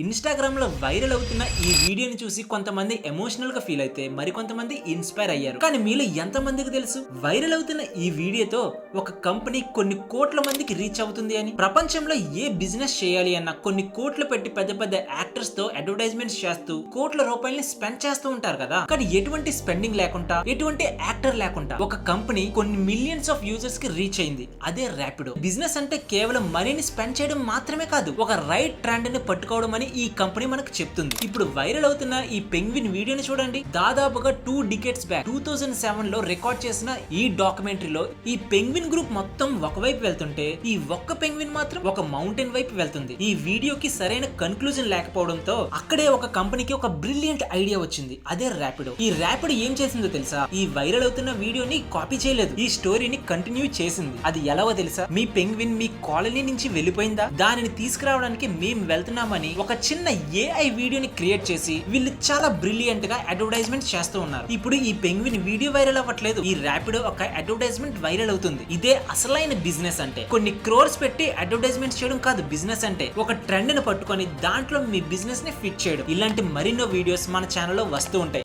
ఇన్‌స్టాగ్రామ్‌లో వైరల్ అవుతున్న ఈ వీడియోని చూసి కొంతమంది ఎమోషనల్ గా ఫీల్ అయితే మరికొంతమంది ఇన్స్పైర్ అయ్యారు. కానీ మీలో ఎంతమందికి తెలుసు వైరల్ అవుతున్న ఈ వీడియోతో ఒక కంపెనీ కొన్ని కోట్ల మందికి రీచ్ అవుతుంది అని? ప్రపంచంలో ఏ బిజినెస్ చేయాలి అన్న కొన్ని కోట్లు పెట్టి పెద్ద పెద్ద యాక్టర్స్ తో అడ్వర్టైజ్మెంట్స్ చేస్తూ కోట్ల రూపాయలని స్పెండ్ చేస్తూ ఉంటారు కదా. కానీ ఎటువంటి స్పెండింగ్ లేకుండా, ఎటువంటి యాక్టర్ లేకుండా ఒక కంపెనీ కొన్ని మిలియన్స్ ఆఫ్ యూజర్స్ కి రీచ్ అయింది. అదే ర్యాపిడో. బిజినెస్ అంటే కేవలం మనీని స్పెండ్ చేయడం మాత్రమే కాదు, ఒక రైట్ ట్రెండ్ ని పట్టుకోవడం అని ఈ కంపెనీ మనకు చెప్తుంది. ఇప్పుడు వైరల్ అవుతున్న ఈ పెంగ్విన్ వీడియోని చూడండి. దాదాపుగా 2 డికేట్స్ బ్యాక్ 2007 లో రికార్డ్ చేసిన ఈ డాక్యుమెంటరీలో ఈ పెంగ్విన్ గ్రూప్ మొత్తం ఒకవైపు వెళ్తుంటే ఈ ఒక్క పెంగ్విన్ మాత్రం ఒక మౌంటైన్ వైపు వెళ్తుంది. ఈ వీడియోకి సరైన కన్క్లూజన్ లేకపోవడంతో అక్కడే ఒక కంపెనీకి ఒక బ్రిలియంట్ ఐడియా వచ్చింది. అదే ర్యాపిడో. ఈ ర్యాపిడో ఏం చేసిందో తెలుసా? ఈ వైరల్ అవుతున్న వీడియోని కాపీ చేయలేదు, ఈ స్టోరీని కంటిన్యూ చేసింది. అది ఎలాగో తెలుసా? మీ పెంగ్విన్ మీ కాలనీ నుంచి వెళ్ళిపోయిందా, దానిని తీసుకురావడానికి మేము వెళ్తున్నామని ఒక చిన్న AI వీడియోని క్రియేట్ చేసి వీళ్ళు చాలా బ్రిలియంట్ గా అడ్వర్టైజ్మెంట్ చేస్తూ ఉన్నారు. ఇప్పుడు ఈ పెంగ్విన్ వీడియో వైరల్ అవ్వట్లేదు, ఈ ర్యాపిడో ఒక అడ్వర్టైజ్మెంట్ వైరల్ అవుతుంది. ఇదే అసలైన బిజినెస్ అంటే. కొన్ని క్రోర్స్ పెట్టి అడ్వర్టైజ్మెంట్ చేయడం కాదు బిజినెస్ అంటే. ఒక ట్రెండ్ ని పట్టుకొని దాంట్లో మీ బిజినెస్ ని ఫిట్ చేయడం. ఇలాంటి మరిన్నో వీడియోస్ మన ఛానల్లో వస్తూ ఉంటాయి.